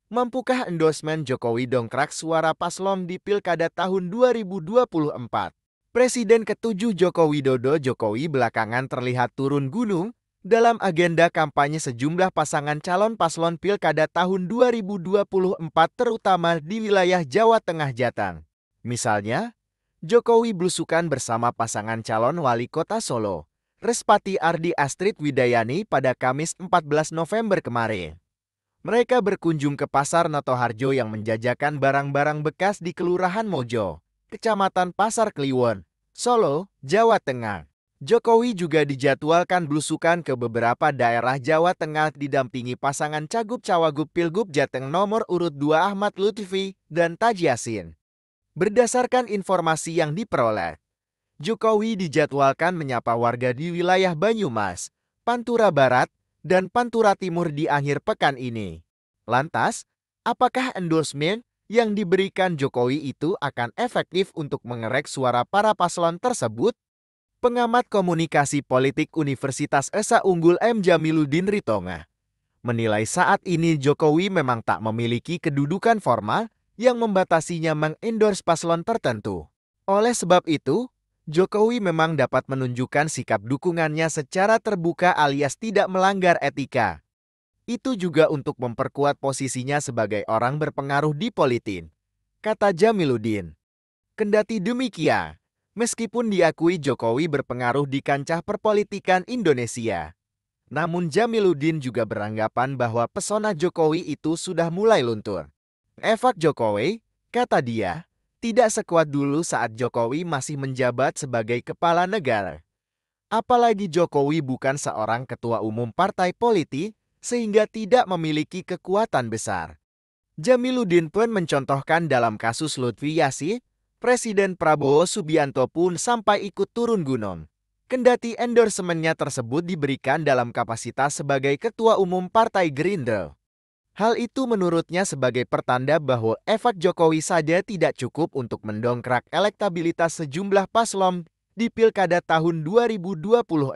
Mampukah endorsement Jokowi dongkrak suara paslon di Pilkada tahun 2024? Presiden ke-7 Joko Widodo Jokowi belakangan terlihat turun gunung dalam agenda kampanye sejumlah pasangan calon paslon Pilkada tahun 2024 terutama di wilayah Jawa Tengah Jateng. Misalnya, Jokowi belusukan bersama pasangan calon wali kota Solo, Respati Ardi Astrid Widayani pada Kamis 14 November kemarin. Mereka berkunjung ke Pasar Notoharjo yang menjajakan barang-barang bekas di Kelurahan Mojo, Kecamatan Pasar Kliwon, Solo, Jawa Tengah. Jokowi juga dijadwalkan belusukan ke beberapa daerah Jawa Tengah didampingi pasangan Cagup-Cawagup Pilgub Jateng nomor urut 2 Ahmad Lutfi dan Taji Yassin. Berdasarkan informasi yang diperoleh, Jokowi dijadwalkan menyapa warga di wilayah Banyumas, Pantura Barat, dan Pantura Timur di akhir pekan ini. Lantas, apakah endorsement yang diberikan Jokowi itu akan efektif untuk mengerek suara para paslon tersebut? Pengamat komunikasi politik Universitas Esa Unggul M. Jamiluddin Ritonga menilai saat ini Jokowi memang tak memiliki kedudukan formal yang membatasinya mengendorse paslon tertentu. Oleh sebab itu, Jokowi memang dapat menunjukkan sikap dukungannya secara terbuka alias tidak melanggar etika. Itu juga untuk memperkuat posisinya sebagai orang berpengaruh di politik, kata Jamiluddin. Kendati demikian, meskipun diakui Jokowi berpengaruh di kancah perpolitikan Indonesia, namun Jamiluddin juga beranggapan bahwa pesona Jokowi itu sudah mulai luntur. Efek Jokowi, kata dia, tidak sekuat dulu saat Jokowi masih menjabat sebagai kepala negara. Apalagi Jokowi bukan seorang ketua umum partai politik, sehingga tidak memiliki kekuatan besar. Jamiluddin pun mencontohkan dalam kasus Lutfi Yassin, Presiden Prabowo Subianto pun sampai ikut turun gunung. Kendati endorsementnya tersebut diberikan dalam kapasitas sebagai ketua umum Partai Gerindra. Hal itu menurutnya sebagai pertanda bahwa efek Jokowi saja tidak cukup untuk mendongkrak elektabilitas sejumlah paslon di Pilkada tahun 2024.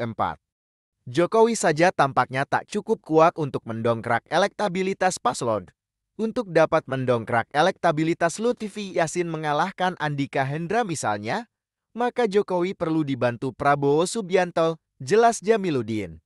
Jokowi saja tampaknya tak cukup kuat untuk mendongkrak elektabilitas paslon. Untuk dapat mendongkrak elektabilitas Lutfi Yassin mengalahkan Andika Hendra misalnya, maka Jokowi perlu dibantu Prabowo Subianto, jelas Jamiluddin.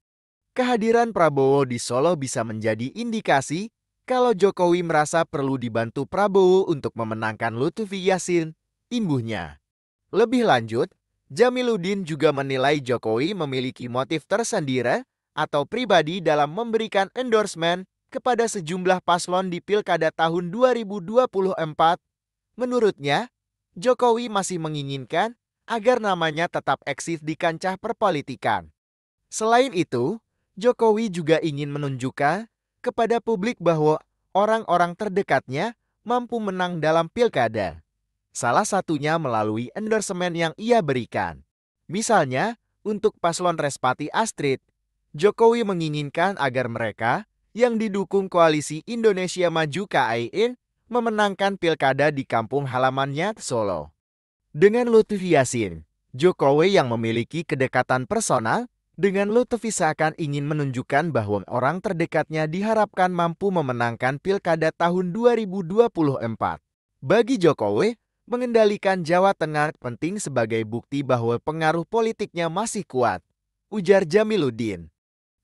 Kehadiran Prabowo di Solo bisa menjadi indikasi kalau Jokowi merasa perlu dibantu Prabowo untuk memenangkan Lutfi Yassin, imbuhnya. Lebih lanjut, Jamiluddin juga menilai Jokowi memiliki motif tersendiri atau pribadi dalam memberikan endorsement kepada sejumlah paslon di Pilkada tahun 2024. Menurutnya, Jokowi masih menginginkan agar namanya tetap eksis di kancah perpolitikan. Selain itu, Jokowi juga ingin menunjukkan kepada publik bahwa orang-orang terdekatnya mampu menang dalam pilkada. Salah satunya melalui endorsement yang ia berikan. Misalnya, untuk paslon Respati Astrid, Jokowi menginginkan agar mereka yang didukung koalisi Indonesia Maju KAIN memenangkan pilkada di kampung halamannya Solo. Dengan Lutfi Yassin, Jokowi yang memiliki kedekatan personal dengan Lutfi seakan ingin menunjukkan bahwa orang terdekatnya diharapkan mampu memenangkan pilkada tahun 2024. Bagi Jokowi, mengendalikan Jawa Tengah penting sebagai bukti bahwa pengaruh politiknya masih kuat, ujar Jamiluddin.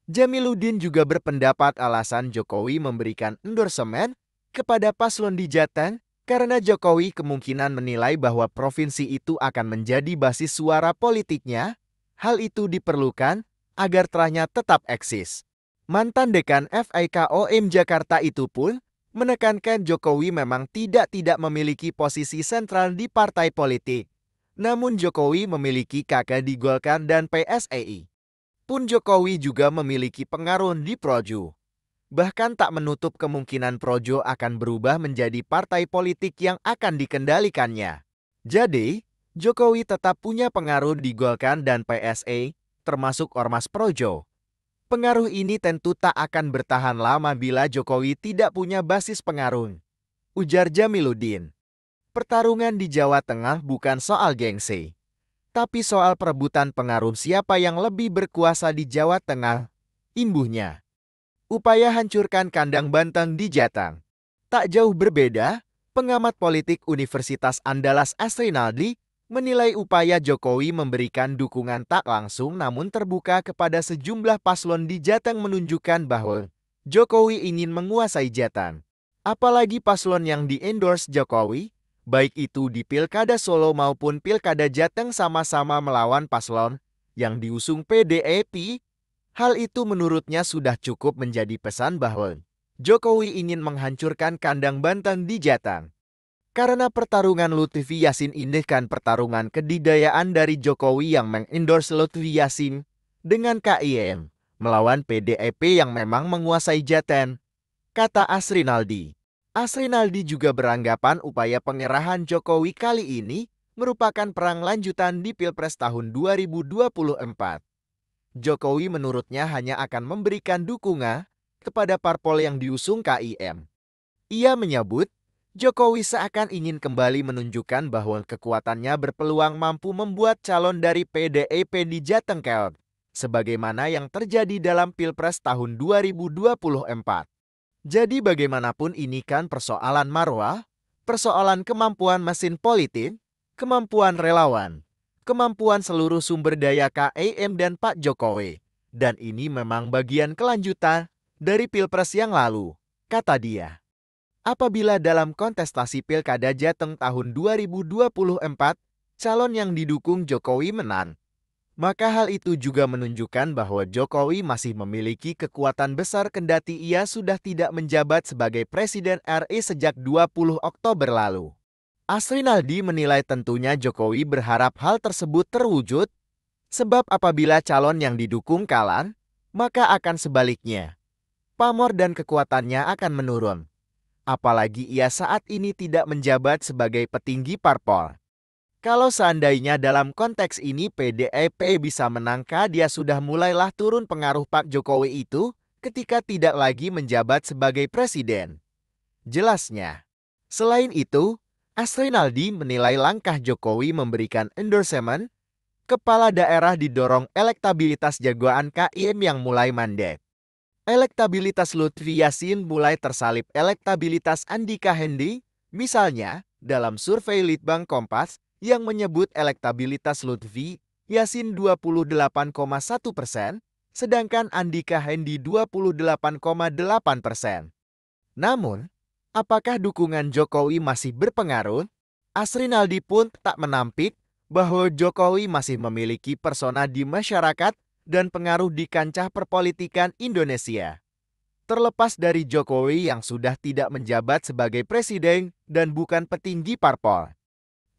Jamiluddin juga berpendapat alasan Jokowi memberikan endorsement kepada paslon di Jateng karena Jokowi kemungkinan menilai bahwa provinsi itu akan menjadi basis suara politiknya. Hal itu diperlukan agar terahnya tetap eksis. Mantan dekan FIKOM Jakarta itu pun menekankan Jokowi memang tidak memiliki posisi sentral di partai politik. Namun Jokowi memiliki kakak di Golkar dan PSII. Pun Jokowi juga memiliki pengaruh di Projo. Bahkan tak menutup kemungkinan Projo akan berubah menjadi partai politik yang akan dikendalikannya. Jadi, Jokowi tetap punya pengaruh di Golkar dan PSI, termasuk Ormas Projo. Pengaruh ini tentu tak akan bertahan lama bila Jokowi tidak punya basis pengaruh, ujar Jamiluddin. Pertarungan di Jawa Tengah bukan soal gengsi, tapi soal perebutan pengaruh siapa yang lebih berkuasa di Jawa Tengah, imbuhnya. Upaya hancurkan kandang banteng di Jateng. Tak jauh berbeda, pengamat politik Universitas Andalas Asrinaldi menilai upaya Jokowi memberikan dukungan tak langsung namun terbuka kepada sejumlah paslon di Jateng menunjukkan bahwa Jokowi ingin menguasai Jateng. Apalagi paslon yang di-endorse Jokowi, baik itu di Pilkada Solo maupun Pilkada Jateng sama-sama melawan paslon yang diusung PDIP. Hal itu menurutnya sudah cukup menjadi pesan bahwa Jokowi ingin menghancurkan kandang banteng di Jateng. Karena pertarungan Lutfi Yassin ini kan pertarungan kedidayaan dari Jokowi yang mengendorse Lutfi Yassin dengan KIM melawan PDIP yang memang menguasai Jateng, kata Asrinaldi. Asrinaldi juga beranggapan upaya pengerahan Jokowi kali ini merupakan perang lanjutan di Pilpres tahun 2024. Jokowi menurutnya hanya akan memberikan dukungan kepada parpol yang diusung KIM. Ia menyebut Jokowi seakan ingin kembali menunjukkan bahwa kekuatannya berpeluang mampu membuat calon dari PDIP di Jateng keot, sebagaimana yang terjadi dalam Pilpres tahun 2024. Jadi bagaimanapun ini kan persoalan marwah, persoalan kemampuan mesin politik, kemampuan relawan, kemampuan seluruh sumber daya KIM dan Pak Jokowi. Dan ini memang bagian kelanjutan dari Pilpres yang lalu, kata dia. Apabila dalam kontestasi Pilkada Jateng tahun 2024, calon yang didukung Jokowi menang, maka hal itu juga menunjukkan bahwa Jokowi masih memiliki kekuatan besar kendati ia sudah tidak menjabat sebagai Presiden RI sejak 20 Oktober lalu. Asrinaldi menilai tentunya Jokowi berharap hal tersebut terwujud, sebab apabila calon yang didukung kalah, maka akan sebaliknya. Pamor dan kekuatannya akan menurun. Apalagi ia saat ini tidak menjabat sebagai petinggi parpol. Kalau seandainya dalam konteks ini PDIP bisa menang, dia sudah mulailah turun pengaruh Pak Jokowi itu ketika tidak lagi menjabat sebagai presiden. Jelasnya. Selain itu, Asrinaldi menilai langkah Jokowi memberikan endorsement kepala daerah didorong elektabilitas jagoan KIM yang mulai mandek. Elektabilitas Lutfi Yassin mulai tersalip elektabilitas Andika Hendy, misalnya dalam survei Litbang Kompas yang menyebut elektabilitas Lutfi Yassin 28,1%, sedangkan Andika Hendy 28,8%. Namun, apakah dukungan Jokowi masih berpengaruh? Asrinaldi pun tak menampik bahwa Jokowi masih memiliki persona di masyarakat dan pengaruh di kancah perpolitikan Indonesia. Terlepas dari Jokowi yang sudah tidak menjabat sebagai presiden dan bukan petinggi parpol.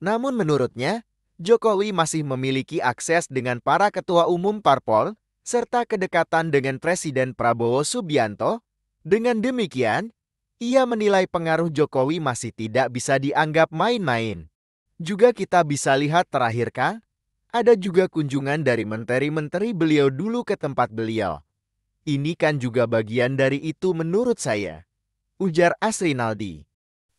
Namun menurutnya, Jokowi masih memiliki akses dengan para ketua umum parpol, serta kedekatan dengan Presiden Prabowo Subianto. Dengan demikian, ia menilai pengaruh Jokowi masih tidak bisa dianggap main-main. Juga kita bisa lihat terakhir kan, ada juga kunjungan dari menteri-menteri beliau dulu ke tempat beliau. Ini kan juga bagian dari itu menurut saya, ujar Asrinaldi.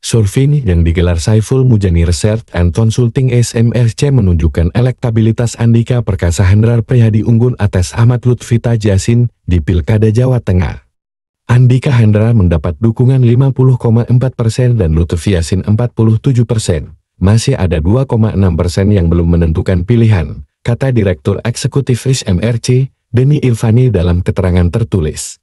Survei yang digelar Saiful Mujani Research and Consulting SMRC menunjukkan elektabilitas Andika Perkasa Hendrar Prihadi unggul atas Ahmad Lutfi Yassin di Pilkada Jawa Tengah. Andika Hendrar mendapat dukungan 50,4% dan Lutfi Yassin 47%. Masih ada 2,6% yang belum menentukan pilihan, kata Direktur Eksekutif SMRC, Denny Irvani dalam keterangan tertulis.